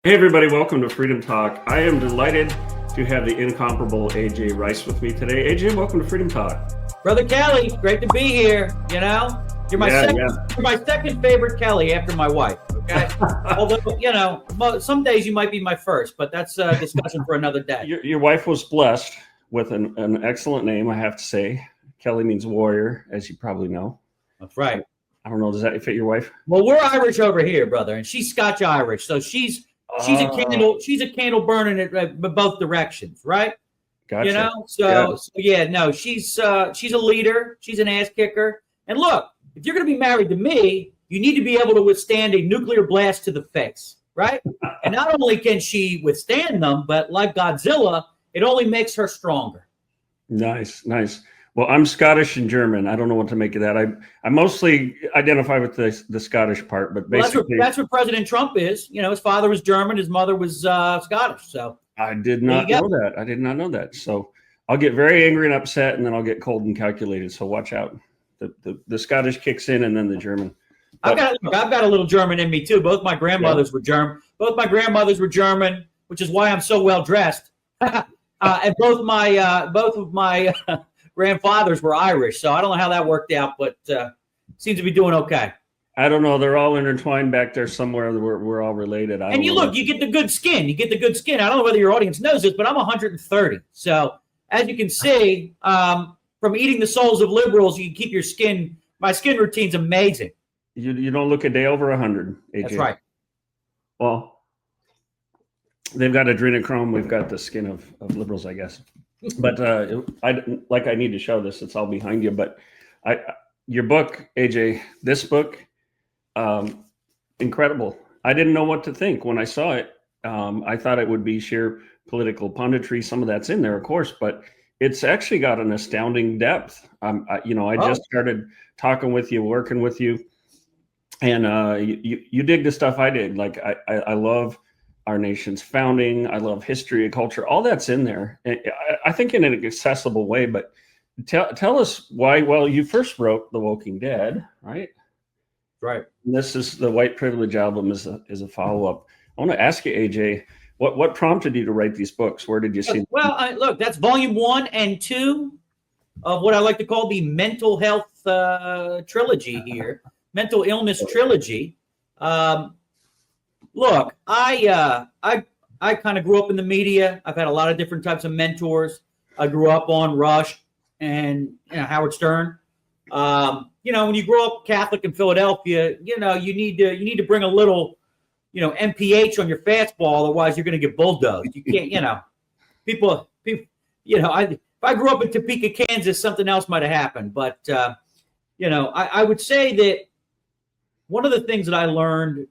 Hey everybody, welcome to Freedom Talk. I am delighted to have the incomparable AJ Rice with me today. AJ, welcome to Freedom Talk. Brother Kelly, great to be here. You know, you're my second favorite Kelly after my wife. Okay, although some days you might be my first, but that's a discussion for another day. Your wife was blessed with an excellent name, I have to say. Kelly means warrior, as you probably know. That's right. I don't know, does that fit your wife? Well, we're Irish over here, brother, and she's Scotch Irish, so she's a candle. She's a candle burning it both directions, right? Gotcha. You know, she's a leader. She's an ass kicker. And look, if you're going to be married to me, you need to be able to withstand a nuclear blast to the face, right? And not only can she withstand them, but like Godzilla, it only makes her stronger. Nice. Well, I'm Scottish and German. I don't know what to make of that. I mostly identify with the Scottish part, but basically that's what President Trump is. You know, his father was German, his mother was Scottish. So I did not know that. I did not know that. So I'll get very angry and upset, and then I'll get cold and calculated. So watch out. The Scottish kicks in, and then the German. I've got a little German in me too. Both my grandmothers were German. Both my grandmothers were German, which is why I'm so well dressed. And both of my grandfathers were Irish, so I don't know how that worked out, but seems to be doing okay. I don't know. They're all intertwined back there somewhere. We're all related. You get the good skin. You get the good skin. I don't know whether your audience knows this, but I'm 130. So as you can see, from eating the souls of liberals, you can keep your skin. My skin routine's amazing. You don't look a day over 100, AJ. That's right. Well, they've got adrenochrome. We've got the skin of liberals, I guess. But I need to show this. It's all behind you. But your book, AJ, this book, incredible. I didn't know what to think when I saw it. I thought it would be sheer political punditry. Some of that's in there, of course, but it's actually got an astounding depth. Just started talking with you, working with you, and you dig the stuff I dig. Like I love our nation's founding. I love history and culture. All that's in there. I think in an accessible way. But tell us why. Well, you first wrote The Walking Dead, right? Right. And this is the White Privilege album is a follow up. I want to ask you, AJ, what prompted you to write these books? Where did you see? Well, look, that's volume 1 and 2 of what I like to call the mental health trilogy here, mental illness trilogy. Look, I kind of grew up in the media. I've had a lot of different types of mentors. I grew up on Rush and Howard Stern. When you grow up Catholic in Philadelphia, you need to bring a little, MPH on your fastball, otherwise you're going to get bulldozed. You can't, people. If I grew up in Topeka, Kansas, something else might have happened. But I would say that one of the things that I learned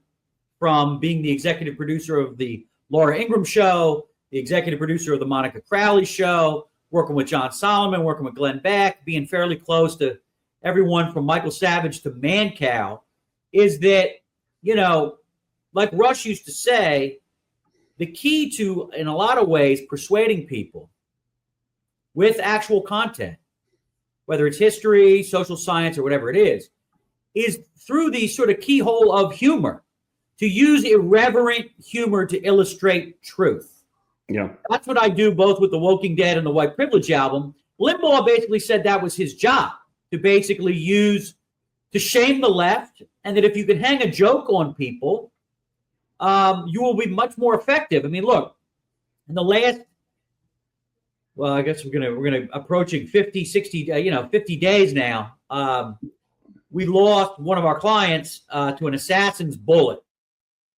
from being the executive producer of the Laura Ingraham show, the executive producer of the Monica Crowley show, working with John Solomon, working with Glenn Beck, being fairly close to everyone from Michael Savage to Mancow, is that, like Rush used to say, the key to, in a lot of ways, persuading people with actual content, whether it's history, social science, or whatever it is through the sort of keyhole of humor. To use irreverent humor to illustrate truth. Yeah. That's what I do both with The Walking Dead and the White Privilege album. Limbaugh basically said that was his job, to basically to shame the left, and that if you can hang a joke on people, you will be much more effective. I mean, look, in the last, well, I guess we're gonna approaching 50, 60, 50 days now. We lost one of our clients to an assassin's bullet.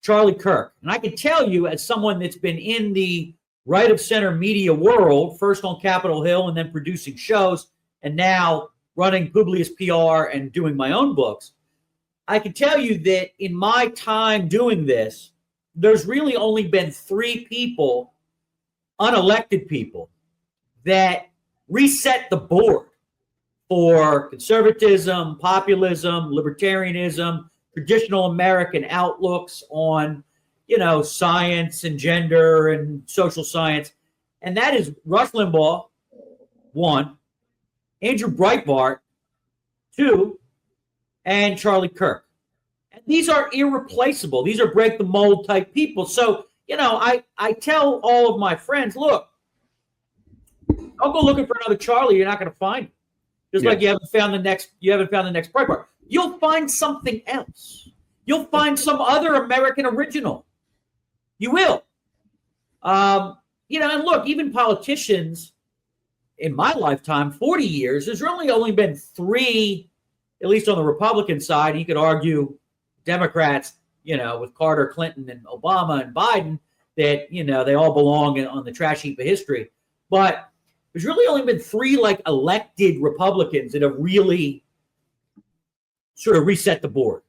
Charlie Kirk. And I can tell you, as someone that's been in the right of center media world, first on Capitol Hill and then producing shows, and now running Publius PR and doing my own books, I can tell you that in my time doing this, there's really only been 3 people, unelected people, that reset the board for conservatism, populism, libertarianism, traditional American outlooks on, science and gender and social science. And that is Rush Limbaugh, 1, Andrew Breitbart, 2, and Charlie Kirk. And these are irreplaceable. These are break the mold type people. So I tell all of my friends, look, I'll go looking for another Charlie. You're not going to find him. Just like you haven't found the next Breitbart. You'll find something else. You'll find some other American original. You will. And look, even politicians in my lifetime, 40 years, there's really only been 3, at least on the Republican side. You could argue Democrats, with Carter, Clinton, and Obama and Biden, that, they all belong on the trash heap of history. But there's really only been 3 elected Republicans that have really sort of reset the board.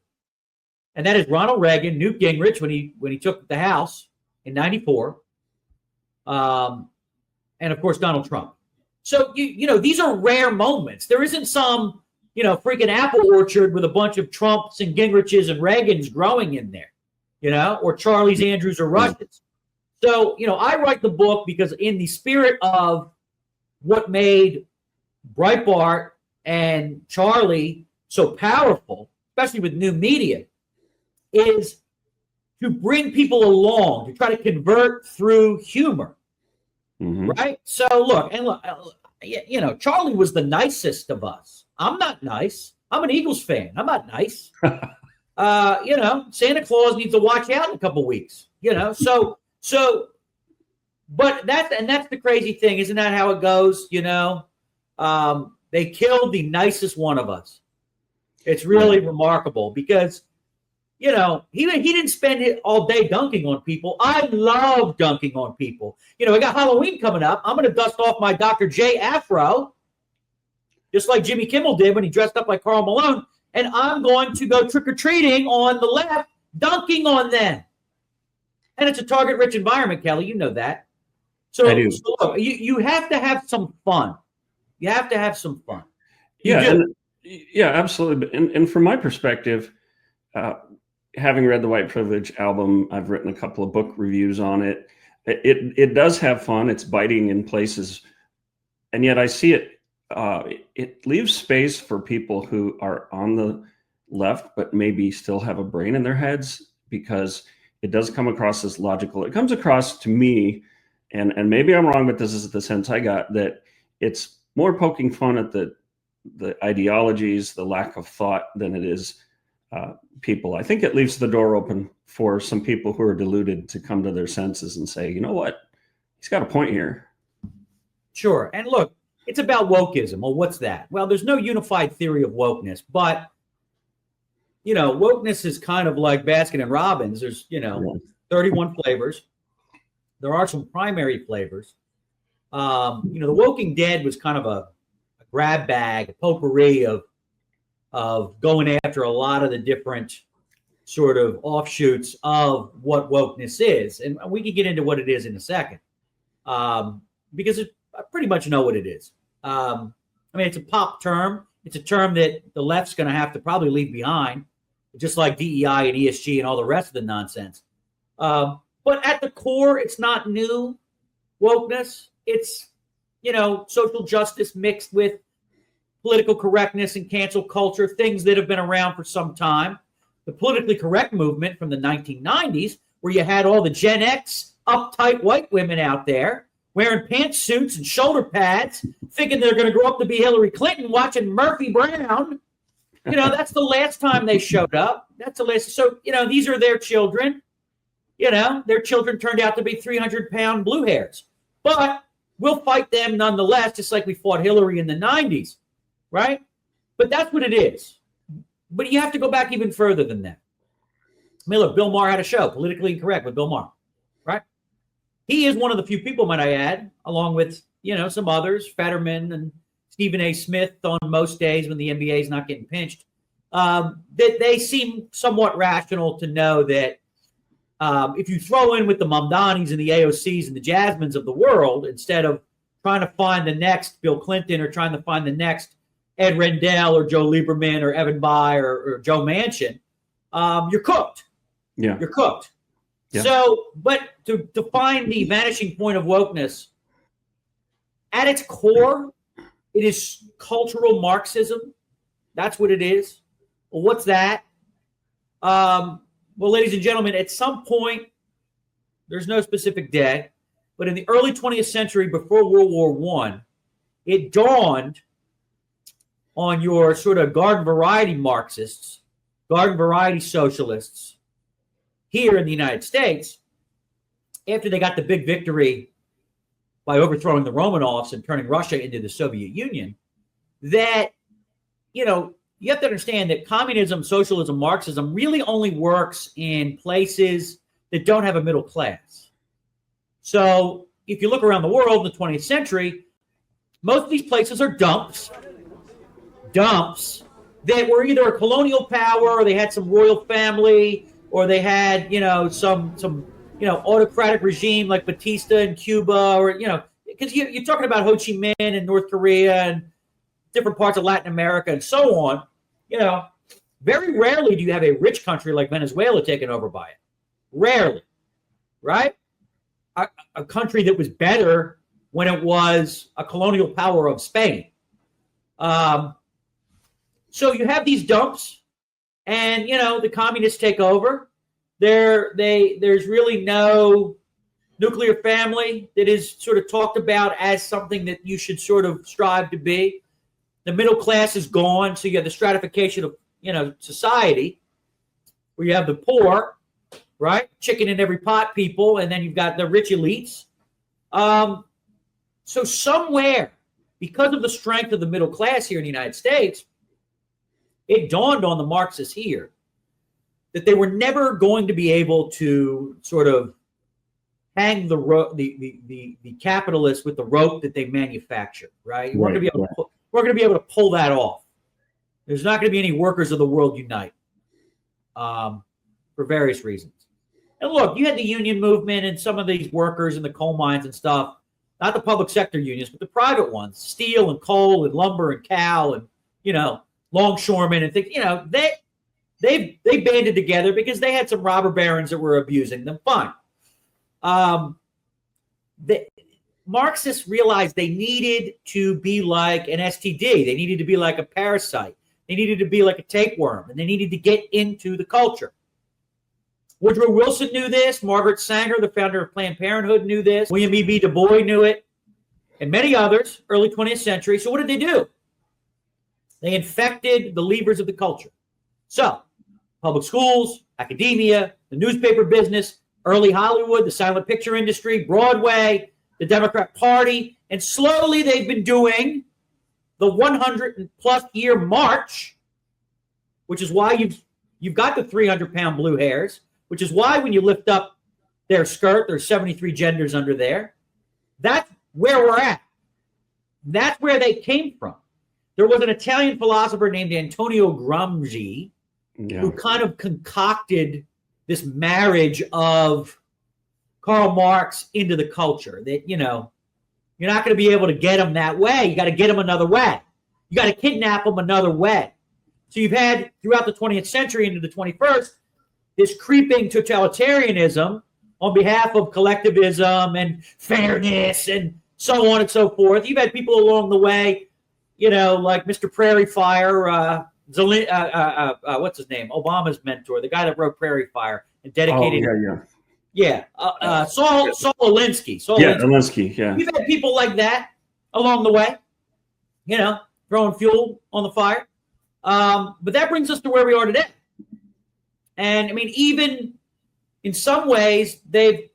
And that is Ronald Reagan, Newt Gingrich when he took the House in '94, and of course Donald Trump. So these are rare moments. There isn't some freaking apple orchard with a bunch of Trumps and Gingriches and Reagans growing in there, or Charlies, Andrews, or Rushes. So I write the book because in the spirit of what made Breitbart and Charlie so powerful, especially with new media, is to bring people along, to try to convert through humor, right? So look, Charlie was the nicest of us. I'm not nice. I'm an Eagles fan. I'm not nice. Santa Claus needs to watch out in a couple weeks, so, but that's the crazy thing. Isn't that how it goes? They killed the nicest one of us. It's really remarkable because, he didn't spend it all day dunking on people. I love dunking on people. I got Halloween coming up. I'm going to dust off my Dr. J afro, just like Jimmy Kimmel did when he dressed up like Karl Malone. And I'm going to go trick-or-treating on the left, dunking on them. And it's a target-rich environment, Kelly. You know that. So, I do. So look, you have to have some fun. You have to have some fun. Yeah, absolutely. And from my perspective, having read the White Privilege album, I've written a couple of book reviews on it. It does have fun. It's biting in places, and yet I see it. It leaves space for people who are on the left, but maybe still have a brain in their heads, because it does come across as logical. It comes across to me, and maybe I'm wrong, but this is the sense I got, that it's more poking fun at the ideologies, the lack of thought, than it is people. I think it leaves the door open for some people who are deluded to come to their senses and say, you know what, he's got a point here. Sure. And look, it's about wokeism. Well, what's that? Well, there's no unified theory of wokeness, but wokeness is kind of like Baskin and Robbins. There's 31 flavors. There are some primary flavors. The Woking Dead was kind of a grab bag, a potpourri of going after a lot of the different sort of offshoots of what wokeness is. And we can get into what it is in a second, because I pretty much know what it is. It's a pop term. It's a term that the left's going to have to probably leave behind, just like DEI and ESG and all the rest of the nonsense. But at the core, it's not new wokeness. It's, social justice mixed with political correctness and cancel culture, things that have been around for some time. The politically correct movement from the 1990s, where you had all the Gen X uptight white women out there wearing pantsuits and shoulder pads, thinking they're going to grow up to be Hillary Clinton, watching Murphy Brown. That's the last time they showed up. That's the last. So, these are their children. Their children turned out to be 300-pound blue hairs. But we'll fight them nonetheless, just like we fought Hillary in the 90s. Right? But that's what it is. But you have to go back even further than that. Look, Bill Maher had a show, Politically Incorrect, with Bill Maher. Right? He is one of the few people, might I add, along with, some others, Fetterman and Stephen A. Smith on most days when the NBA is not getting pinched, that they seem somewhat rational to know that if you throw in with the Mamdanis and the AOCs and the Jasmines of the world, instead of trying to find the next Bill Clinton or trying to find the next Ed Rendell or Joe Lieberman or Evan Bayh or Joe Manchin, you're cooked. Yeah. You're cooked. Yeah. So, but to find the vanishing point of wokeness, at its core, it is cultural Marxism. That's what it is. Well, what's that? Well, ladies and gentlemen, at some point, There's no specific day. But in the early 20th century, before World War I, it dawned on your sort of garden variety Marxists, garden variety socialists here in the United States, after they got the big victory by overthrowing the Romanovs and turning Russia into the Soviet Union, that, you have to understand that communism, socialism, Marxism really only works in places that don't have a middle class. So if you look around the world in the 20th century, most of these places are dumps that were either a colonial power, or they had some royal family, or they had, some autocratic regime like Batista in Cuba, or, because you're talking about Ho Chi Minh in North Korea and different parts of Latin America and so on. Very rarely do you have a rich country like Venezuela taken over by it. Rarely, right? A country that was better when it was a colonial power of Spain. So you have these dumps, and the communists take over. There's really no nuclear family that is sort of talked about as something that you should sort of strive to be. The middle class is gone, so you have the stratification of society, where you have the poor, right? Chicken in every pot people, and then you've got the rich elites. So somewhere, because of the strength of the middle class here in the United States, it dawned on the Marxists here that they were never going to be able to sort of hang the capitalists with the rope that they manufacture, right? We're going to be able to pull that off. There's not going to be any workers of the world unite for various reasons. And look, you had the union movement and some of these workers in the coal mines and stuff, not the public sector unions, but the private ones, steel and coal and lumber and cow and, longshoremen and things, they banded together because they had some robber barons that were abusing them. Fine. The Marxists realized they needed to be like an STD. They needed to be like a parasite. They needed to be like a tapeworm, and they needed to get into the culture. Woodrow Wilson knew this. Margaret Sanger, the founder of Planned Parenthood, knew this. William E.B. Du Bois knew it, and many others, early 20th century. So what did they do? They infected the levers of the culture. So public schools, academia, the newspaper business, early Hollywood, the silent picture industry, Broadway, the Democrat Party, and slowly they've been doing the 100+ year march, which is why you've got the 300-pound blue hairs, which is why when you lift up their skirt, there's 73 genders under there. That's where we're at. That's where they came from. There was an Italian philosopher named Antonio Gramsci who kind of concocted this marriage of Karl Marx into the culture that, you're not going to be able to get them that way. You got to get them another way. You got to kidnap them another way. So you've had throughout the 20th century into the 21st, this creeping totalitarianism on behalf of collectivism and fairness and so on and so forth. You've had people along the way, like Mr. Prairie Fire, what's his name? Obama's mentor, the guy that wrote Prairie Fire and dedicated. Saul Alinsky. Alinsky. Yeah. You've had people like that along the way, throwing fuel on the fire. But that brings us to where we are today. And I mean, even in some ways, they've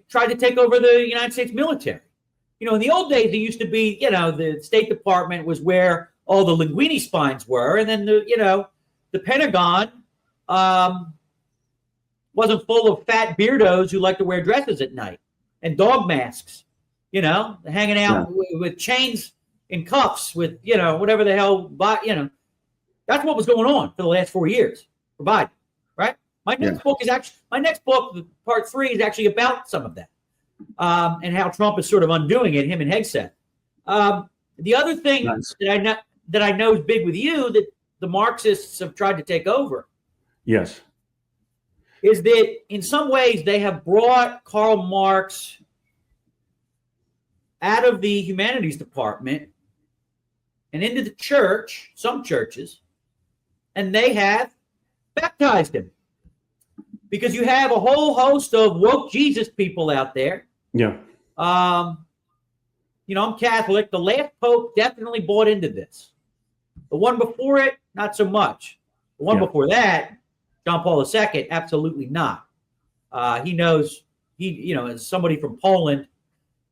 tried to take over the United States military. In the old days, it used to be, the State Department was where all the linguini spines were, and then the Pentagon wasn't full of fat beardos who like to wear dresses at night and dog masks, hanging out with chains and cuffs with whatever the hell, that's what was going on for the last 4 years for Biden, right? My next book, part 3, is actually about some of that and how Trump is sort of undoing it, him and Hegseth. The other thing that I know is big with you that the Marxists have tried to take over. Yes. Is that in some ways they have brought Karl Marx out of the humanities department and into the church, some churches, and they have baptized him. because you have a whole host of woke Jesus people out there. Yeah. You know, I'm Catholic. The last Pope definitely bought into this. The one before it, not so much. The one before that, John Paul II, absolutely not. He knows, you know, as somebody from Poland,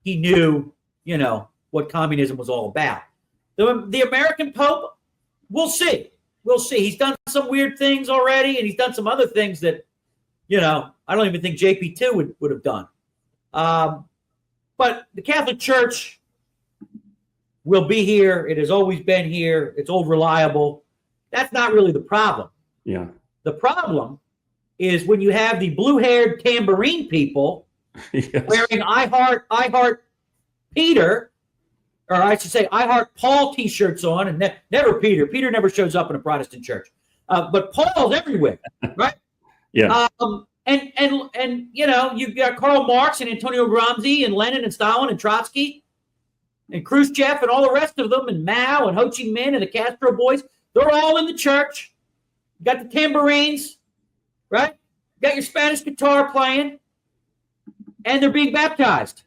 he knew, you know, what communism was all about. The American Pope, we'll see. We'll see. He's done some weird things already, and he's done some other things that, you know, I don't even think JP2 would have done. But the Catholic Church will be here. It has always been here. It's old, reliable. That's not really the problem. Yeah. The problem is when you have the blue-haired tambourine people wearing I heart Peter, or I should say I heart Paul T-shirts on, and never Peter. Peter never shows up in a Protestant church, but Paul's everywhere, right? Yeah. And you know, you've got Karl Marx and Antonio Gramsci and Lenin and Stalin and Trotsky and Khrushchev and all the rest of them, and Mao and Ho Chi Minh and the Castro boys. They're all in the church. You got the tambourines, right? You got your Spanish guitar playing, and they're being baptized.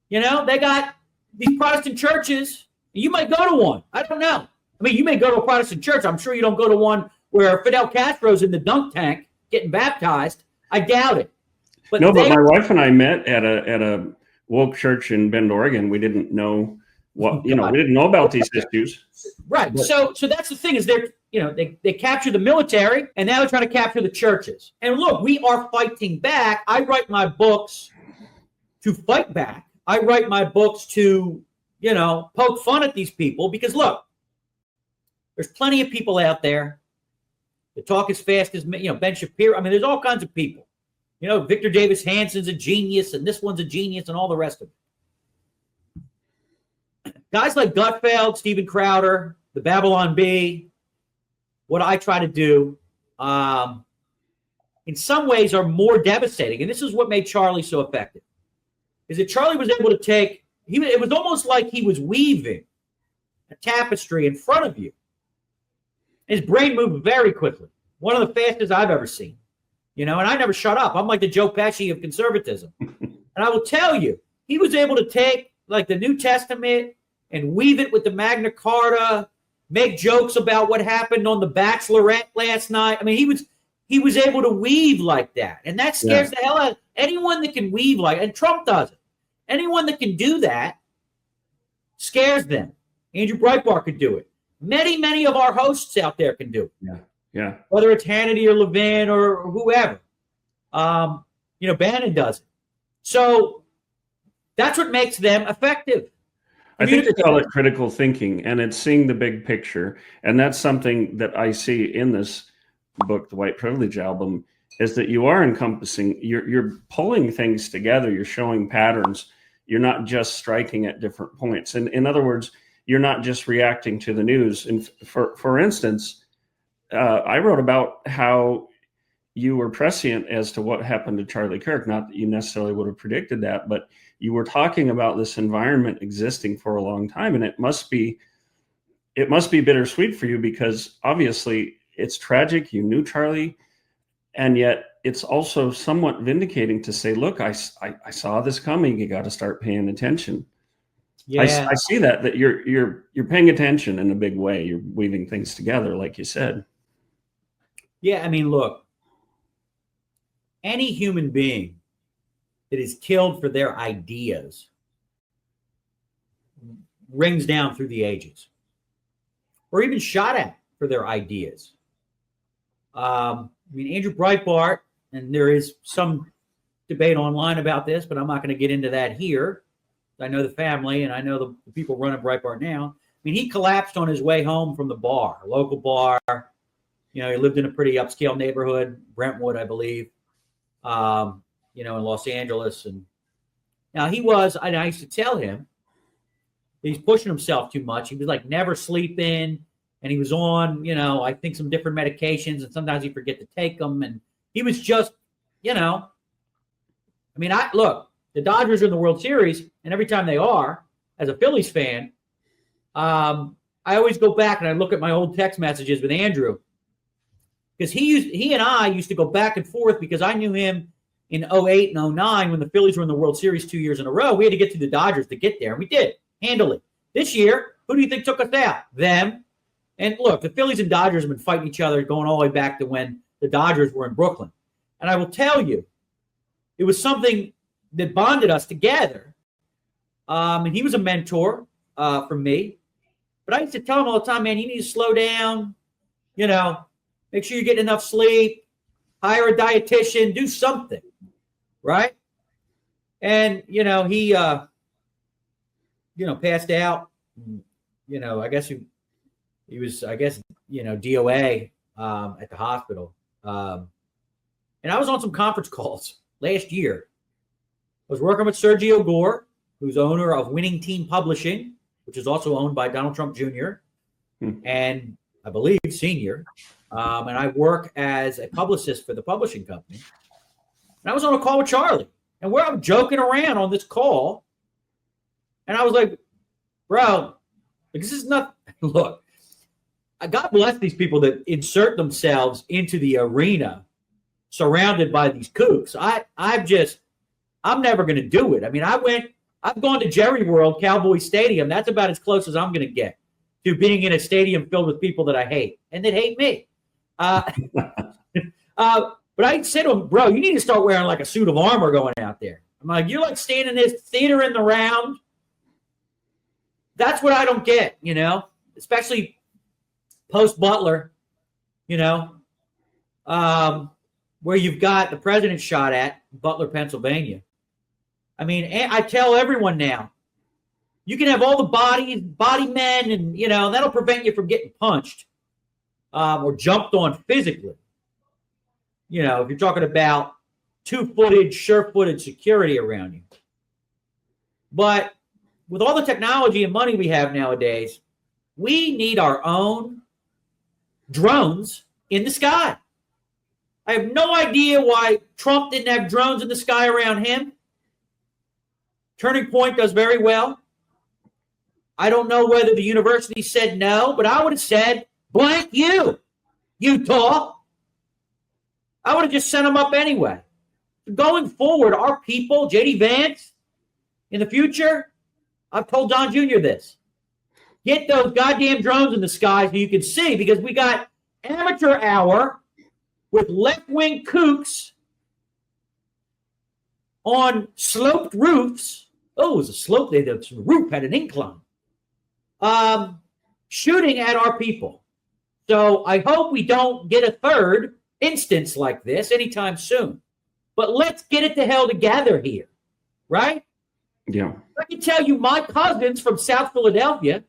You know, they got these Protestant churches. You might go to one. I don't know. I mean, you may go to a Protestant church. I'm sure you don't go to one where Fidel Castro's in the dunk tank getting baptized. I doubt it. But my wife and I met at a woke church in Bend, Oregon. We didn't know what, you know, we didn't know about these issues. Right. But, so that's the thing is they capture the military, and now they're trying to capture the churches. And look, we are fighting back. I write my books to fight back. I write my books to, you know, poke fun at these people because look, there's plenty of people out there that talk as fast as, you know, Ben Shapiro. I mean, there's all kinds of people. You know, Victor Davis Hanson's a genius, and this one's a genius, and all the rest of it. Guys like Gutfeld, Steven Crowder, the Babylon Bee, what I try to do, in some ways are more devastating. And this is what made Charlie so effective, is that Charlie was able to take, it was almost like he was weaving a tapestry in front of you. His brain moved very quickly. One of the fastest I've ever seen. You know, and I never shut up. I'm like the Joe Pesci of conservatism. And I will tell you, he was able to take like the New Testament and weave it with the Magna Carta, make jokes about what happened on The Bachelorette last night. I mean, he was able to weave like that. And that scares the hell out of anyone that can weave like, and Trump does it. Anyone that can do that scares them. Andrew Breitbart could do it. Many of our hosts out there can do it. Yeah. Yeah. Whether it's Hannity or Levin or whoever. You know, Bannon does it. So that's what makes them effective. I think they call it critical thinking, and it's seeing the big picture. And that's something that I see in this book, The White Privilege Album, is that you are encompassing, you're pulling things together, you're showing patterns. You're not just striking at different points. And in other words, you're not just reacting to the news. And for instance, I wrote about how you were prescient as to what happened to Charlie Kirk. Not that you necessarily would have predicted that, but you were talking about this environment existing for a long time, and it must be bittersweet for you because obviously it's tragic. You knew Charlie, and yet it's also somewhat vindicating to say, look, I saw this coming. You got to start paying attention. Yeah, I see that you're paying attention in a big way. You're weaving things together, like you said. Yeah, I mean, look, any human being that is killed for their ideas rings down through the ages, or even shot at for their ideas. I mean, Andrew Breitbart, and there is some debate online about this, but I'm not going to get into that here. I know the family, and I know the people running Breitbart now. I mean, he collapsed on his way home from the bar, a local bar. You know, he lived in a pretty upscale neighborhood, Brentwood, I believe, you know, in Los Angeles. And now I used to tell him he's pushing himself too much. He was like never sleeping, and he was on, you know, I think some different medications, and sometimes he'd forget to take them. And he was just, you know, I mean, look, the Dodgers are in the World Series, and every time they are, as a Phillies fan, I always go back and I look at my old text messages with Andrew. because he and I used to go back and forth because I knew him in 08 and 09 when the Phillies were in the World Series 2 years in a row. We had to get to the Dodgers to get there, and we did handily. This year, who do you think took us out? Them. And look, the Phillies and Dodgers have been fighting each other going all the way back to when the Dodgers were in Brooklyn. And I will tell you, it was something that bonded us together. And he was a mentor for me. But I used to tell him all the time, man, you need to slow down, make sure you're getting enough sleep, hire a dietitian, do something, right? And, he, passed out. I guess he was, DOA at the hospital. And I was on some conference calls last year. I was working with Sergio Gore, who's owner of Winning Team Publishing, which is also owned by Donald Trump Jr. And I believe Sr. And I work as a publicist for the publishing company. And I was on a call with Charlie, and where I'm joking around on this call. And I was like, bro, this is not, look, God bless these people that insert themselves into the arena surrounded by these kooks. I'm never going to do it. I mean, I've gone to Jerry World, Cowboy Stadium. That's about as close as I'm going to get to being in a stadium filled with people that I hate and that hate me. But I said to him, bro, you need to start wearing like a suit of armor going out there. I'm like, you're like staying in this theater in the round. That's what I don't get, especially post Butler, where you've got the president shot at Butler, Pennsylvania. I mean, I tell everyone now, you can have all the body men, and, that'll prevent you from getting punched or jumped on physically. If you're talking about two-footed, sure-footed security around you. But with all the technology and money we have nowadays, we need our own drones in the sky. I have no idea why Trump didn't have drones in the sky around him. Turning Point does very well. I don't know whether the university said no, but I would have said, blank you, Utah. I would have just sent them up anyway. Going forward, our people, J.D. Vance, in the future, I've told Don Jr. this. Get those goddamn drones in the sky so you can see, because we got amateur hour with left-wing kooks on sloped roofs. Oh, it was a slope. The roof had an incline. Shooting at our people. So I hope we don't get a third instance like this anytime soon. But let's get it the hell together here, right? Yeah. I can tell you my cousins from South Philadelphia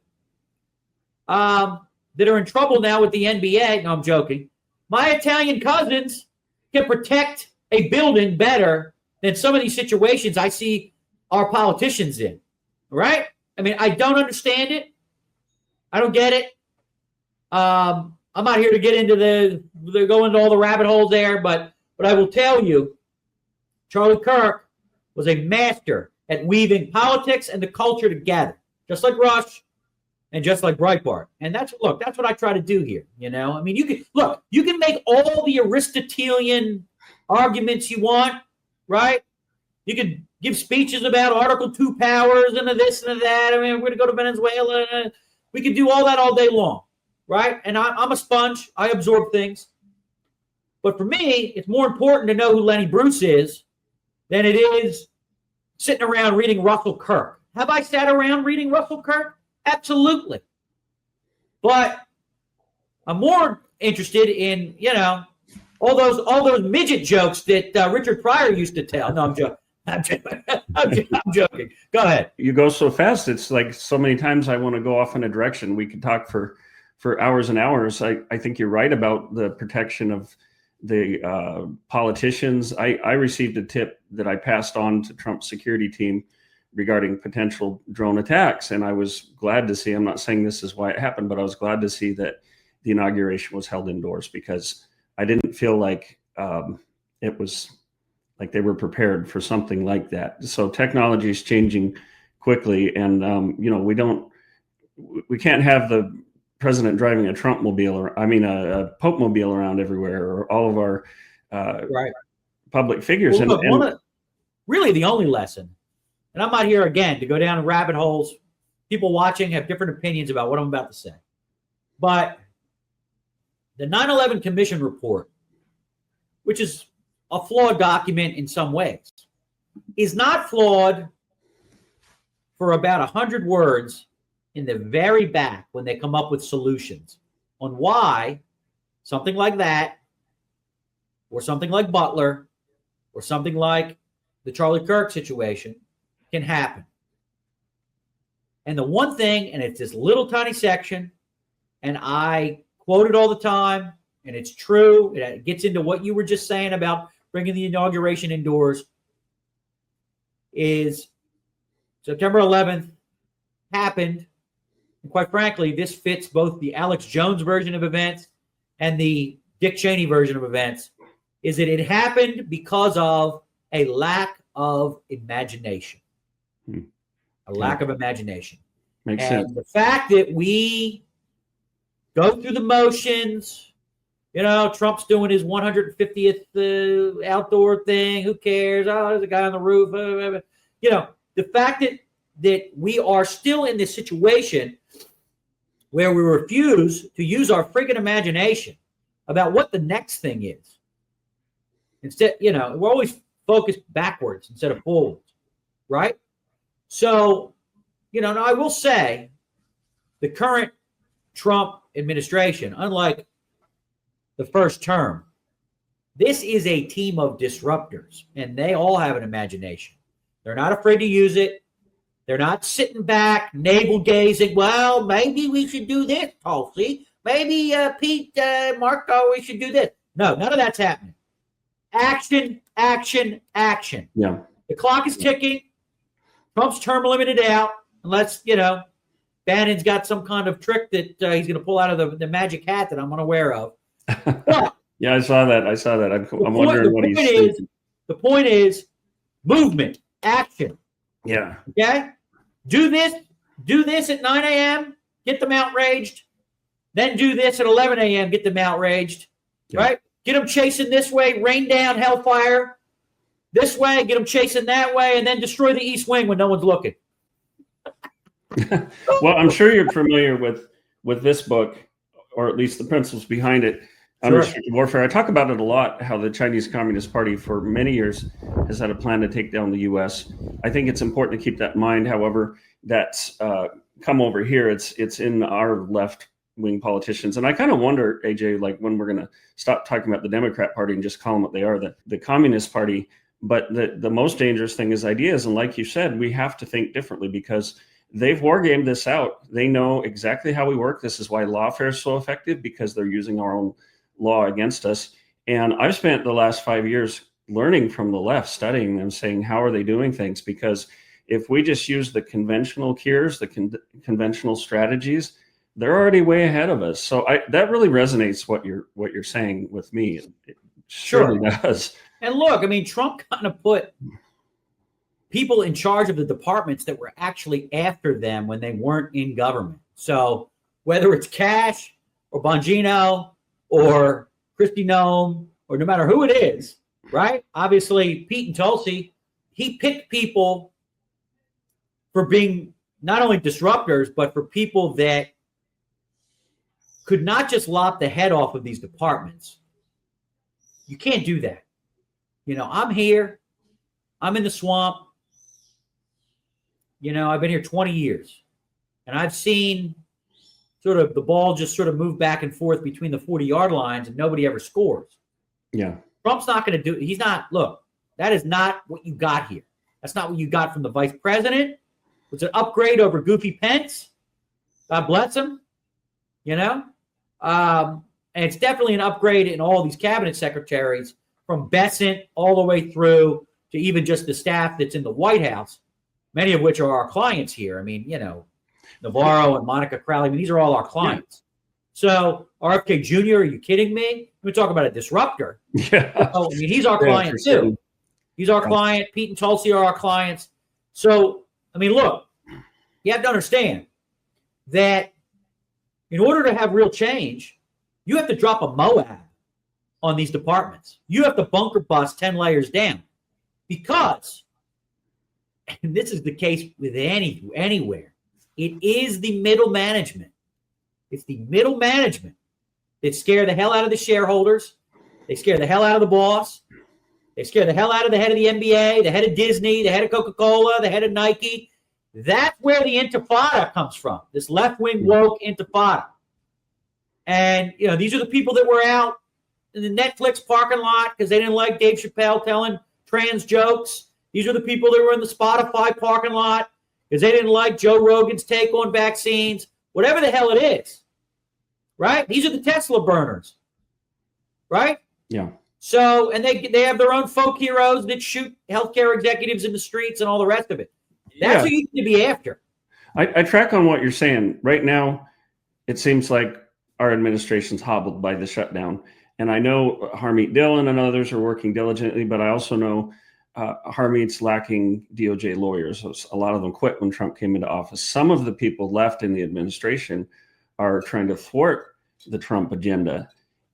that are in trouble now with the NBA. No, I'm joking. My Italian cousins can protect a building better than some of these situations I see our politicians in, right? I mean, I don't understand it. I don't get it. I'm not here to get into go into all the rabbit holes there, but I will tell you, Charlie Kirk was a master at weaving politics and the culture together, just like Rush and just like Breitbart. And that's what I try to do here. I mean, you can make all the Aristotelian arguments you want, right? You could give speeches about Article 2 powers and this and that. I mean, we're going to go to Venezuela. We could do all that all day long, right? And I'm a sponge. I absorb things. But for me, it's more important to know who Lenny Bruce is than it is sitting around reading Russell Kirk. Have I sat around reading Russell Kirk? Absolutely. But I'm more interested in, all those midget jokes that Richard Pryor used to tell. No, I'm joking. I'm joking. Go ahead. You go so fast. It's like so many times I want to go off in a direction. We could talk for hours and hours. I think you're right about the protection of the politicians. I received a tip that I passed on to Trump's security team regarding potential drone attacks. And I was glad to see, I'm not saying this is why it happened, but I was glad to see that the inauguration was held indoors, because I didn't feel like it was like they were prepared for something like that. So technology is changing quickly, and we can't have the president driving a Trump mobile, or a Pope mobile around everywhere, or all of our right. public figures. Well, look, really the only lesson, and I'm not here again to go down rabbit holes. People watching have different opinions about what I'm about to say. But the 9/11 Commission report, which is a flawed document in some ways, is not flawed for about 100 words in the very back when they come up with solutions on why something like that, or something like Butler, or something like the Charlie Kirk situation can happen. And the one thing, and it's this little tiny section, and I quote it all the time, and it's true, it gets into what you were just saying about bringing the inauguration indoors, is September 11th happened. And quite frankly, this fits both the Alex Jones version of events and the Dick Cheney version of events, is that it happened because of a lack of imagination. A lack of imagination. Makes sense. The fact that we go through the motions, Trump's doing his 150th outdoor thing. Who cares? Oh, there's a guy on the roof. The fact that we are still in this situation where we refuse to use our freaking imagination about what the next thing is. Instead, we're always focused backwards instead of forwards, right? So, now I will say the current Trump administration, unlike the first term, this is a team of disruptors, and they all have an imagination. They're not afraid to use it. They're not sitting back, navel gazing. Well, maybe we should do this, Tulsi. Maybe Pete, Marco, we should do this. No, none of that's happening. Action, action, action. Yeah. The clock is ticking. Trump's term limited out, unless, Bannon's got some kind of trick that he's going to pull out of the magic hat that I'm unaware of. But yeah, I saw that. I'm wondering what he's thinking. The point is movement, action. Yeah. Okay? Do this at 9 a.m., get them outraged. Then do this at 11 a.m., get them outraged. Yeah. Right? Get them chasing this way, rain down hellfire. This way, get them chasing that way, and then destroy the East Wing when no one's looking. Well, I'm sure you're familiar with this book, or at least the principles behind it, Unrestricted Warfare. I talk about it a lot, how the Chinese Communist Party for many years has had a plan to take down the U.S. I think it's important to keep that in mind. However, that's come over here. It's in our left-wing politicians. And I kind of wonder, AJ, like when we're going to stop talking about the Democrat Party and just call them what they are, the Communist Party. But the most dangerous thing is ideas. And like you said, we have to think differently because they've wargamed this out. They know exactly how we work. This is why lawfare is so effective, because they're using our own law against us. And I've spent the last 5 years learning from the left, studying them, saying, how are they doing things? Because if we just use the conventional cures, the conventional strategies, they're already way ahead of us. So that really resonates what you're saying with me. It surely does. And look, I mean, Trump kind of put people in charge of the departments that were actually after them when they weren't in government. So whether it's Cash or Bongino or Kristi Noem or no matter who it is, right? Obviously, Pete and Tulsi, he picked people for being not only disruptors, but for people that could not just lop the head off of these departments. You can't do that. I'm here. I'm in the swamp. I've been here 20 years. And I've seen sort of the ball just sort of move back and forth between the 40-yard lines and nobody ever scores. Yeah. Trump's not going to do it. He's not. Look, that is not what you got here. That's not what you got from the vice president. It's an upgrade over Goofy Pence. God bless him. And it's definitely an upgrade in all these cabinet secretaries, from Besant all the way through to even just the staff that's in the White House, many of which are our clients here. I mean, Navarro and Monica Crowley. I mean, these are all our clients. Yeah. So RFK Jr., are you kidding me? We talk about a disruptor. Yeah. I mean, he's our client too. Certain. He's our client. Pete and Tulsi are our clients. So, I mean, look, you have to understand that, in order to have real change, you have to drop a Moab on these departments. You have to bunker bust 10 layers down because, and this is the case with anywhere, it is the middle management. It's the middle management that scare the hell out of the shareholders. They scare the hell out of the boss. They scare the hell out of the head of the NBA, the head of Disney, the head of Coca-Cola, the head of Nike. That's where the intifada comes from, this left-wing woke intifada. And, these are the people that were out in the Netflix parking lot because they didn't like Dave Chappelle telling trans jokes. These are the people that were in the Spotify parking lot because they didn't like Joe Rogan's take on vaccines, whatever the hell it is, right? These are the Tesla burners, right? Yeah. So, and they have their own folk heroes that shoot healthcare executives in the streets and all the rest of it. That's what you need to be after. I track on what you're saying. Right now, it seems like our administration's hobbled by the shutdown. And I know Harmeet Dillon and others are working diligently, but I also know Harmeet's lacking DOJ lawyers. So a lot of them quit when Trump came into office. Some of the people left in the administration are trying to thwart the Trump agenda.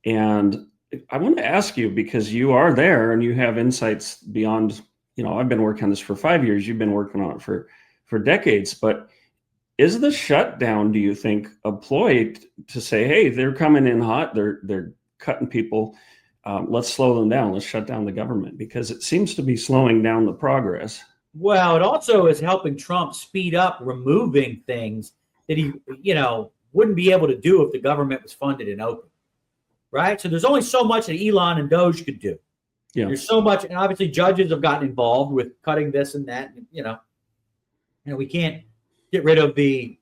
And I want to ask you, because you are there and you have insights beyond, I've been working on this for 5 years. You've been working on it for decades. But is the shutdown, do you think, a ploy to say, hey, they're coming in hot, they're cutting people, let's slow them down, let's shut down the government? Because it seems to be slowing down the progress. Well, it also is helping Trump speed up removing things that he, wouldn't be able to do if the government was funded and open. Right? So there's only so much that Elon and Doge could do. Yeah. There's so much, and obviously judges have gotten involved with cutting this and that. We can't get rid of the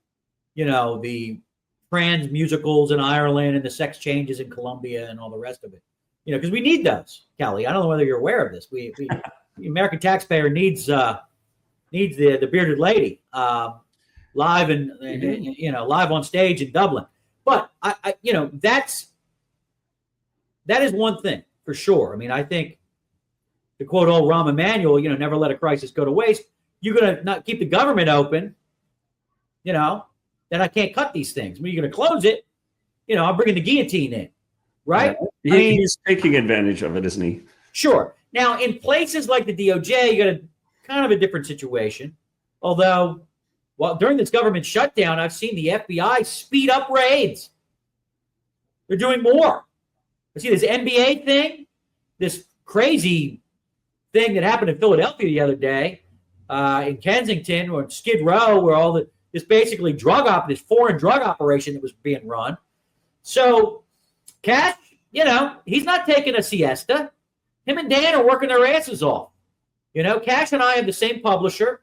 trans musicals in Ireland and the sex changes in Colombia and all the rest of it. Because we need those, Kelly. I don't know whether you're aware of this. We the American taxpayer needs the bearded lady live and live on stage in Dublin. But that is one thing for sure. I mean, I think, to quote old Rahm Emanuel, never let a crisis go to waste. You're going to not keep the government open, then I can't cut these things. When you're going to close it, I'm bringing the guillotine in, right? He's taking advantage of it, isn't he? Sure. Now, in places like the DOJ, you got a kind of a different situation. Although, during this government shutdown, I've seen the FBI speed up raids. They're doing more. See this NBA thing, this crazy thing that happened in Philadelphia the other day, in Kensington or Skid Row, where this basically this foreign drug operation that was being run. So Cash, he's not taking a siesta. Him and Dan are working their asses off. Cash and I have the same publisher.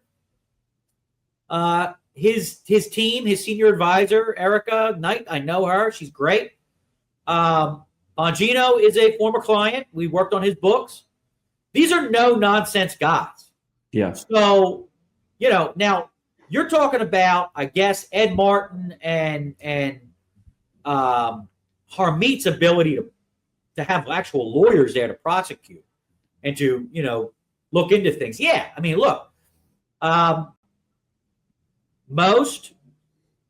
His team, his senior advisor, Erica Knight, I know her. She's great. Bongino is a former client. We worked on his books. These are no-nonsense guys. Yeah. So, now you're talking about, I guess, Ed Martin and Harmeet's ability to have actual lawyers there to prosecute and to, look into things. Yeah, I mean, look, most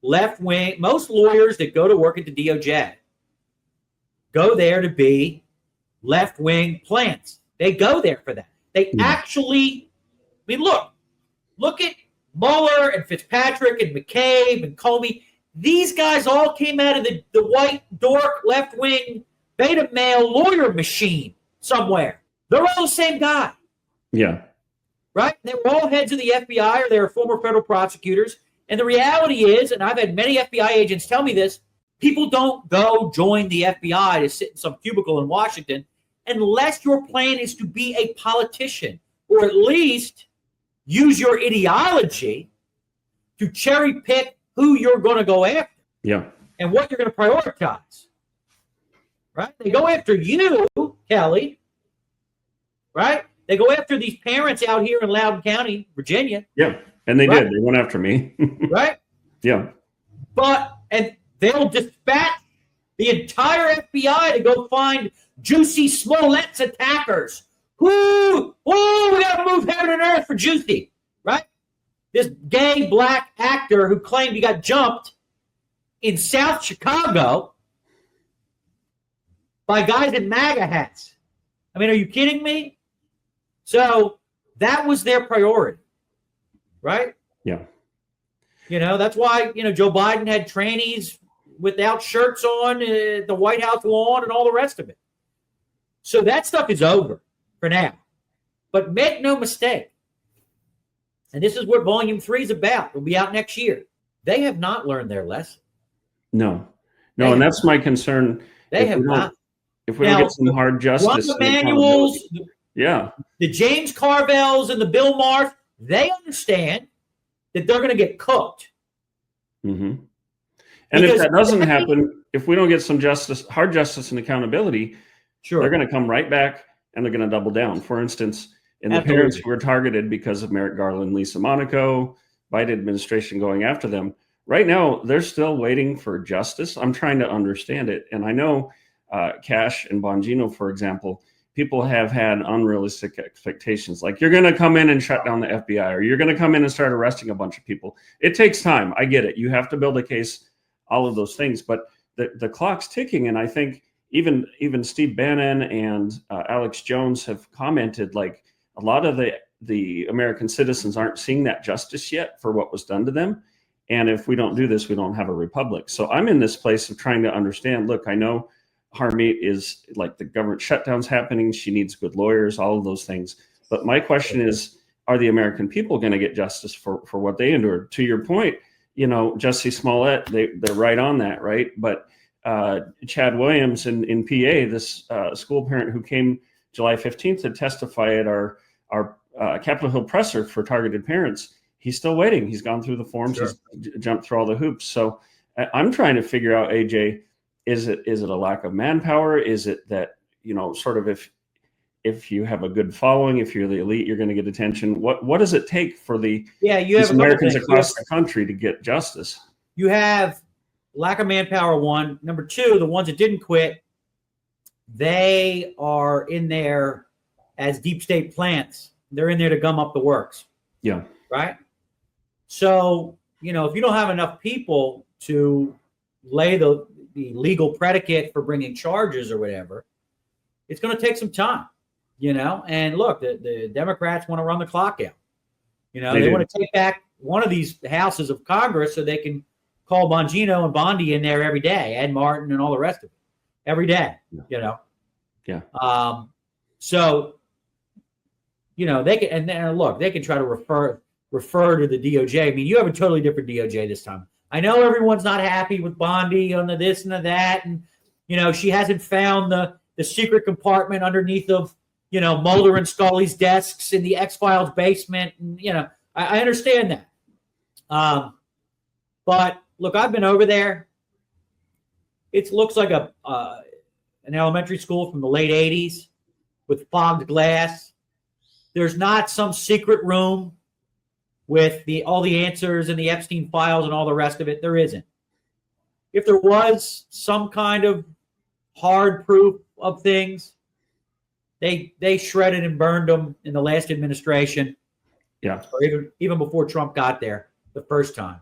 lawyers that go to work at the DOJ go there to be left-wing plants. They go there for that. They actually, look at Mueller and Fitzpatrick and McCabe and Comey. These guys all came out of the white dork left-wing beta male lawyer machine somewhere. They're all the same guy. Yeah. Right? They were all heads of the FBI or they were former federal prosecutors. And the reality is, and I've had many FBI agents tell me this, people don't go join the FBI to sit in some cubicle in Washington unless your plan is to be a politician or at least use your ideology to cherry pick who you're going to go after. Yeah. And what you're going to prioritize. Right? They go after you, Kelly. Right? They go after these parents out here in Loudoun County, Virginia. Yeah. And they did. They went after me. Right? Yeah. And they'll dispatch the entire FBI to go find Juicy Smollett's attackers. We got to move heaven and earth for Juicy, right? This gay black actor who claimed he got jumped in South Chicago by guys in MAGA hats. I mean, are you kidding me? So that was their priority, right? Yeah. You know, that's why, you know, Joe Biden had trannies without shirts on the White House lawn and all the rest of it. So that stuff is over for now. But make no mistake, and this is what Volume 3 is about. It'll be out next year. They have not learned their lesson. No, and that's my concern. They have not. If we don't get some hard justice, the manuals, yeah, the James Carvells and the Bill Maher, they understand that they're going to get cooked. Mm-hmm. And if that doesn't happen, if we don't get some justice, hard justice and accountability, sure, they're going to come right back and they're going to double down. For instance, in the parents who were targeted because of Merrick Garland, Lisa Monaco, Biden administration going after them, right now, they're still waiting for justice. I'm trying to understand it. And I know Cash and Bongino, for example, people have had unrealistic expectations. Like, you're going to come in and shut down the FBI, or you're going to come in and start arresting a bunch of people. It takes time. I get it. You have to build a case, all of those things. But the clock's ticking. And I think even Steve Bannon and Alex Jones have commented, like, a lot of the American citizens aren't seeing that justice yet for what was done to them. And if we don't do this, we don't have a republic. So I'm in this place of trying to understand, look, I know Harmeet is, like, the government shutdown's happening. She needs good lawyers, all of those things. But my question is, are the American people going to get justice for what they endured? To your point, you know, Jussie Smollett, they're right on that, right? But Chad Williams in PA, this school parent who came July 15th to testify at our Capitol Hill presser for targeted parents, he's still waiting. He's gone through the forms, sure, he's jumped through all the hoops. So I'm trying to figure out, AJ, is it a lack of manpower? Is it that, you know, sort of if you have a good following, if you're the elite, you're going to get attention? What does it take for these Americans across the country to get justice? You have lack of manpower, one. Number two, the ones that didn't quit, they are in there as deep state plants. They're in there to gum up the works. Yeah. Right? So, you know, if you don't have enough people to lay the legal predicate for bringing charges or whatever, it's going to take some time, you know? And look, the Democrats want to run the clock out. You know, they want to take back one of these houses of Congress so they can call Bongino and Bondi in there every day, Ed Martin and all the rest of it, every day, you know? Yeah. So, you know, they can, and then look, they can try to refer to the DOJ. I mean, you have a totally different DOJ this time. I know everyone's not happy with Bondi on the this and the that, and, you know, she hasn't found the secret compartment underneath of, you know, Mulder and Scully's desks in the X-Files basement. And, you know, I understand that. But look, I've been over there. It looks like an elementary school from the late 80s with fogged glass. There's not some secret room with all the answers and the Epstein files and all the rest of it. There isn't. If there was some kind of hard proof of things, they shredded and burned them in the last administration. Yeah. Or even before Trump got there the first time.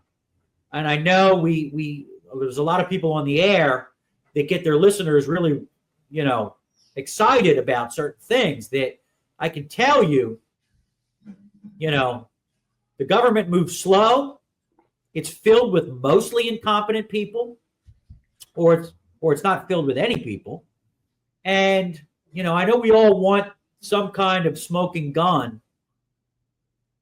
And I know there's a lot of people on the air that get their listeners really, you know, excited about certain things that I can tell you, you know, the government moves slow. It's filled with mostly incompetent people, or it's not filled with any people. And, you know, I know we all want some kind of smoking gun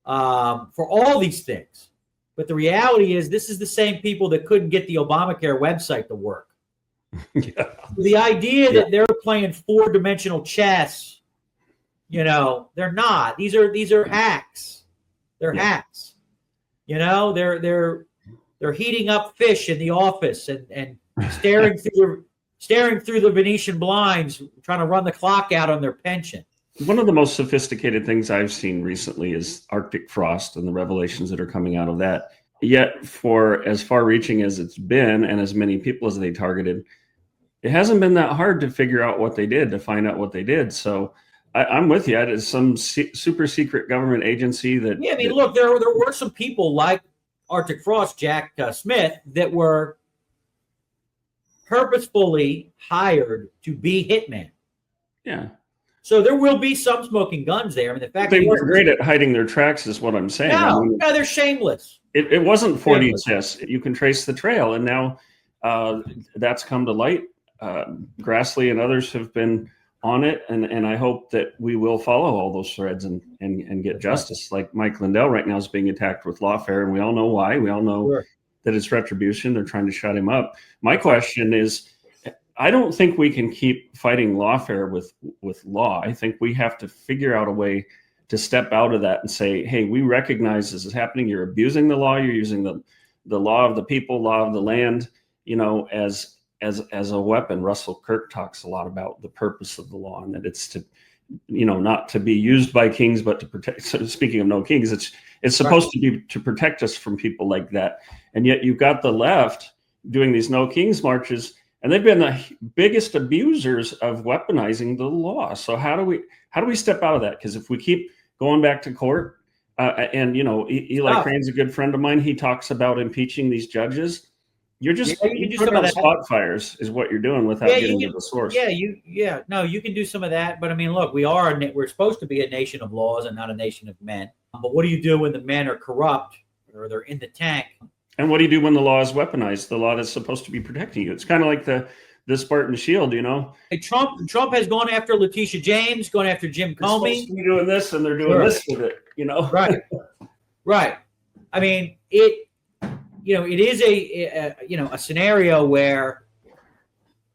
for all these things. But the reality is this is the same people that couldn't get the Obamacare website to work. Yeah. The idea that they're playing four-dimensional chess, you know, they're not. These are hacks. They're hacks. You know, they're heating up fish in the office and staring through the Venetian blinds, trying to run the clock out on their pension. One of the most sophisticated things I've seen recently is Arctic frost and the revelations that are coming out of that. Yet, for as far-reaching as it's been and as many people as they targeted, it hasn't been that hard to figure out what they did, to find out what they did. So I'm with you. It is some super secret government agency that... Yeah, I mean, look, there were some people like Arctic Frost, Jack Smith, that were purposefully hired to be hitmen. Yeah. So there will be some smoking guns there. I mean, the fact they weren't great at hiding their tracks is what I'm saying. No, they're shameless. It wasn't 40 tests. You can trace the trail, and now that's come to light. Grassley and others have been on it, and I hope that we will follow all those threads and get justice. Like Mike Lindell right now is being attacked with lawfare, and we all know why. We all know that it's retribution. They're trying to shut him up. My question is, I don't think we can keep fighting lawfare with law. I think we have to figure out a way to step out of that and say, hey, we recognize this is happening. You're abusing the law. You're using the law of the people, law of the land, as a weapon. Russell Kirk talks a lot about the purpose of the law, and that it's to, not to be used by kings, but to protect. So speaking of no kings, it's supposed to be to protect us from people like that. And yet you've got the left doing these no kings marches, and they've been the biggest abusers of weaponizing the law. So how do we step out of that? Because if we keep going back to court, and Eli Crane's a good friend of mine, he talks about impeaching these judges. You're just you put out spot fires is what you're doing without getting to the source. No, you can do some of that. But I mean, look, we're supposed to be a nation of laws and not a nation of men. But what do you do when the men are corrupt or they're in the tank? And what do you do when the law is weaponized? The law that's supposed to be protecting you. It's kind of like the Spartan shield, Hey, Trump has gone after Letitia James, gone after Jim Comey. They're supposed to be doing this, and they're doing this with it. Right. I mean, it is a scenario where,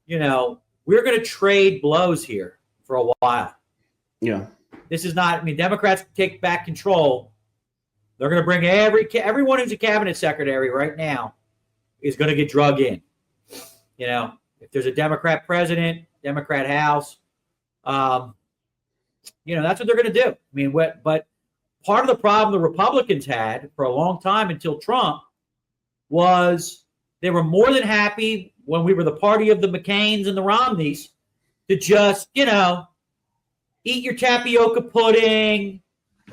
we're going to trade blows here for a while. Yeah. This is not, Democrats take back control. They're going to bring everyone who's a cabinet secretary right now is going to get drug in. If there's a Democrat president, Democrat House, that's what they're going to do. But part of the problem the Republicans had for a long time until Trump was they were more than happy when we were the party of the McCains and the Romneys to just, eat your tapioca pudding,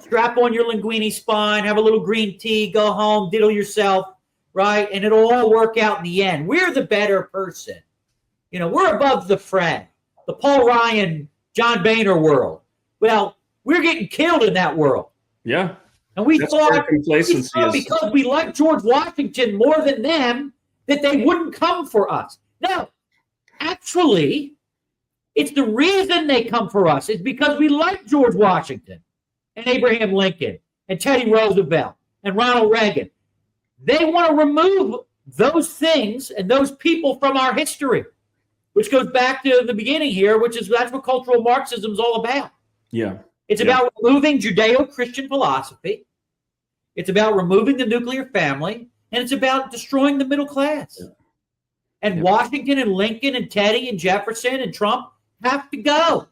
strap on your linguine spine, have a little green tea, go home, diddle yourself, right? And it'll all work out in the end. We're the better person. We're above the fray, the Paul Ryan, John Boehner world. Well, we're getting killed in that world. Yeah. And we thought because we like George Washington more than them, that they wouldn't come for us. No, actually, it's the reason they come for us is because we like George Washington and Abraham Lincoln and Teddy Roosevelt and Ronald Reagan. They want to remove those things and those people from our history, which goes back to the beginning here, that's what cultural Marxism is all about. Yeah. It's about removing Judeo-Christian philosophy. It's about removing the nuclear family, and it's about destroying the middle class. Yeah. And Washington and Lincoln and Teddy and Jefferson and Trump have to go.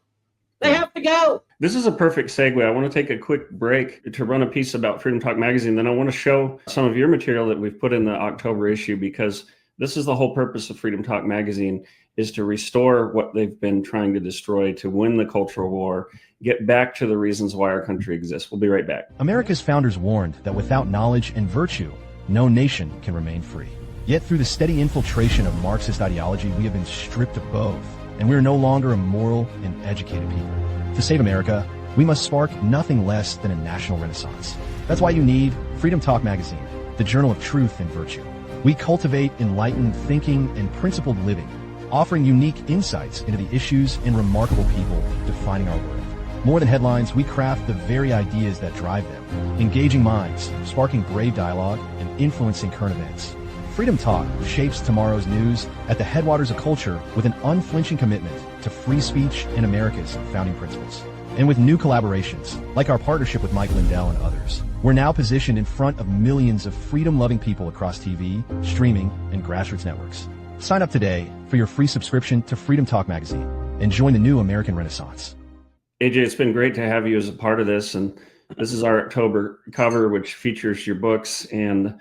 They have to go. This is a perfect segue. I want to take a quick break to run a piece about Freedom Talk Magazine. Then I want to show some of your material that we've put in the October issue, because this is the whole purpose of Freedom Talk Magazine, is to restore what they've been trying to destroy, to win the cultural war, get back to the reasons why our country exists. We'll be right back. America's founders warned that without knowledge and virtue, no nation can remain free. Yet through the steady infiltration of Marxist ideology, we have been stripped of both, and we are no longer a moral and educated people. To save America, we must spark nothing less than a national renaissance. That's why you need Freedom Talk Magazine, the journal of truth and virtue. We cultivate enlightened thinking and principled living, offering unique insights into the issues and remarkable people defining our world. More than headlines, we craft the very ideas that drive them, engaging minds, sparking brave dialogue, and influencing current events. Freedom Talk shapes tomorrow's news at the headwaters of culture with an unflinching commitment to free speech and America's founding principles. And with new collaborations, like our partnership with Mike Lindell and others, we're now positioned in front of millions of freedom-loving people across TV, streaming, and grassroots networks. Sign up today for your free subscription to Freedom Talk Magazine and join the new American Renaissance. AJ, it's been great to have you as a part of this. And this is our October cover, which features your books. And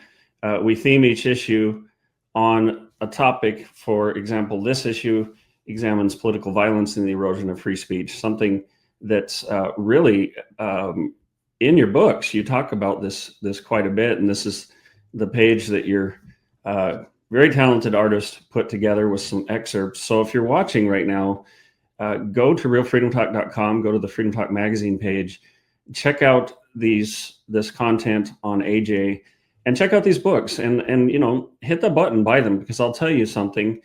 we theme each issue on a topic. For example, this issue examines political violence and the erosion of free speech, something that's really in your books. You talk about this quite a bit. And this is the page that you're very talented artist put together with some excerpts. So if you're watching right now, go to realfreedomtalk.com, go to the Freedom Talk magazine page, check out this content on AJ, and check out these books, and hit the button, buy them, because I'll tell you something.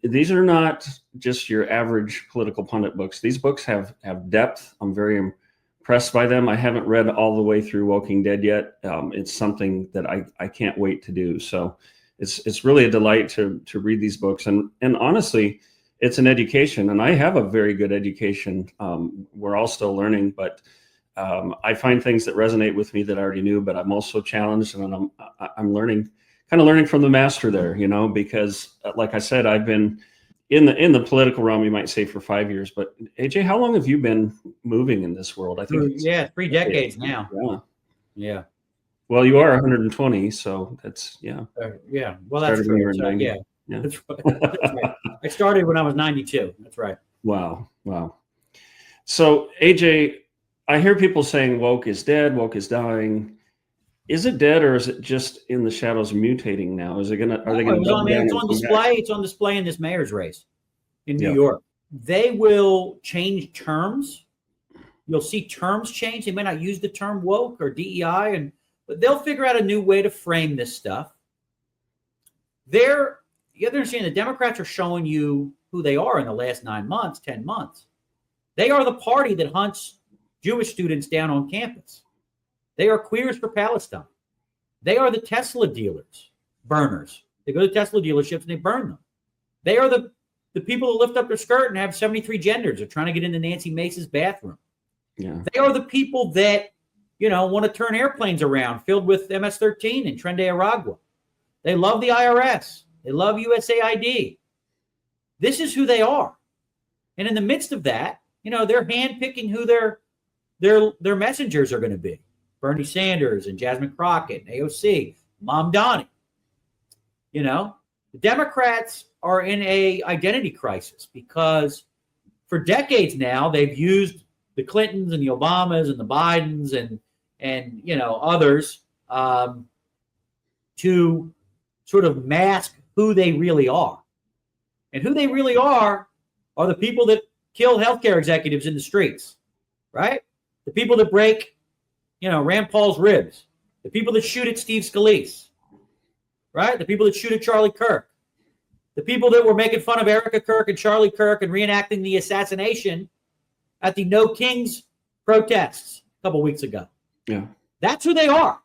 These are not just your average political pundit books. These books have depth. I'm very impressed by them. I haven't read all the way through Walking Dead yet. It's something that I can't wait to do. So it's really a delight to read these books. And honestly, it's an education, and I have a very good education. We're all still learning, but I find things that resonate with me that I already knew, but I'm also challenged, and I'm learning from the master there, because like I said, I've been in the political realm, you might say, for 5 years. But AJ, how long have you been moving in this world? I think 3 decades now. Yeah. Well, you are 120, so that's yeah. Well, that's true. So, yeah. That's right. That's right. I started when I was 92. That's right. Wow. So AJ, I hear people saying woke is dead, woke is dying. Is it dead, or is it just in the shadows mutating now? Are they going to? It's on display. It's on display in this mayor's race in New York. They will change terms. You'll see terms change. They may not use the term woke or DEI, but they'll figure out a new way to frame this stuff. You have to understand, the Democrats are showing you who they are in the last 9 months, 10 months. They are the party that hunts Jewish students down on campus. They are queers for Palestine. They are the Tesla dealers, burners. They go to Tesla dealerships and they burn them. They are the people who lift up their skirt and have 73 genders. They're trying to get into Nancy Mace's bathroom. Yeah. They are the people that, want to turn airplanes around filled with MS-13 and Tren de Aragua. They love the IRS. They love USAID. This is who they are. And in the midst of that, they're handpicking who their messengers are going to be. Bernie Sanders and Jasmine Crockett, and AOC, Mom Donnie. The Democrats are in a identity crisis because for decades now they've used the Clintons and the Obamas and the Bidens and others to sort of mask who they really are. And who they really are the people that kill healthcare executives in the streets, right? The people that break Rand Paul's ribs, the people that shoot at Steve Scalise, right? The people that shoot at Charlie Kirk, the people that were making fun of Erica Kirk and Charlie Kirk and reenacting the assassination at the No Kings protests a couple weeks ago. Yeah. That's who they are.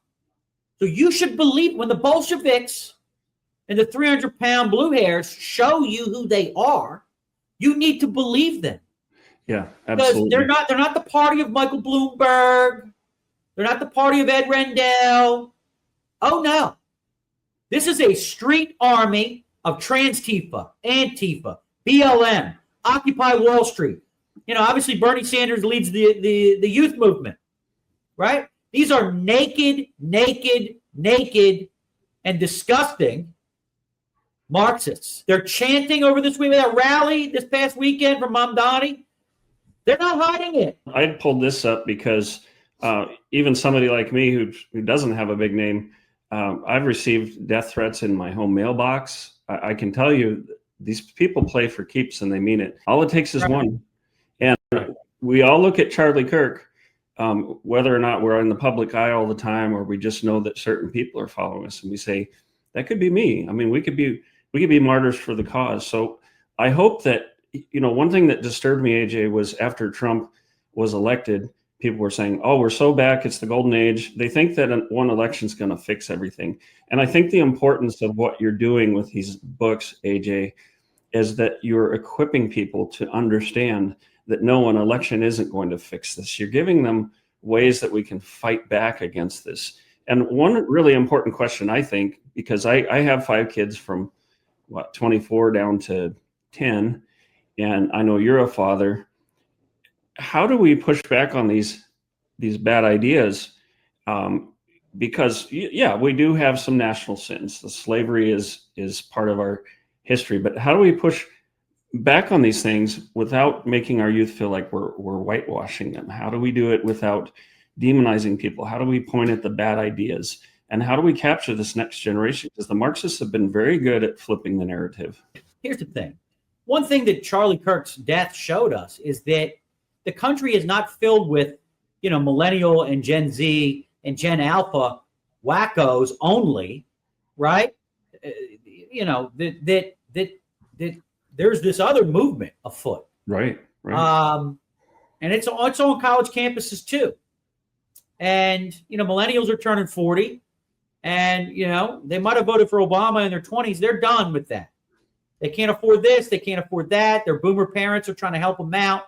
So you should believe when the Bolsheviks and the 300-pound blue hairs show you who they are, you need to believe them. Yeah, absolutely. Because they're not the party of Michael Bloomberg. They're not the party of Ed Rendell. Oh, no. This is a street army of Trans-Tifa, Antifa, BLM, Occupy Wall Street. Obviously Bernie Sanders leads the youth movement, right? These are naked, and disgusting Marxists. They're chanting over this week, that rally this past weekend from Mamdani. They're not hiding it. I pulled this up because even somebody like me who doesn't have a big name, I've received death threats in my home mailbox. I can tell you these people play for keeps and they mean it. All it takes is one. And we all look at Charlie Kirk, whether or not we're in the public eye all the time, or we just know that certain people are following us, and we say, that could be me. I mean, we could be martyrs for the cause. So I hope that, one thing that disturbed me, AJ, was after Trump was elected, people were saying, oh, we're so back, it's the golden age. They think that one election is going to fix everything. And I think the importance of what you're doing with these books, AJ, is that you're equipping people to understand that no, an election isn't going to fix this. You're giving them ways that we can fight back against this. And one really important question, I think, because I have 5 kids from 24 down to 10, and I know you're a father. How do we push back on these bad ideas? Because we do have some national sins. The slavery is part of our history, but how do we push back on these things without making our youth feel like we're whitewashing them? How do we do it without demonizing people? How do we point at the bad ideas And how do we capture this next generation? Because the Marxists have been very good at flipping the narrative. Here's the thing. One thing that Charlie Kirk's death showed us is that the country is not filled with, millennial and Gen Z and Gen Alpha wackos only, right? That there's this other movement afoot. Right. And it's on college campuses too. And, millennials are turning 40 and, they might have voted for Obama in their 20s. They're done with that. They can't afford this. They can't afford that. Their boomer parents are trying to help them out.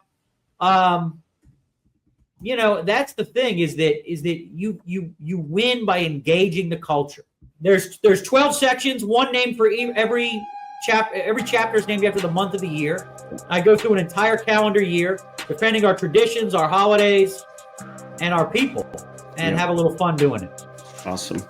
That's the thing is that you win by engaging the culture. There's 12 sections, one name for every chapter. Every chapter is named after the month of the year. I go through an entire calendar year, defending our traditions, our holidays, and our people, and have a little fun doing it. Awesome.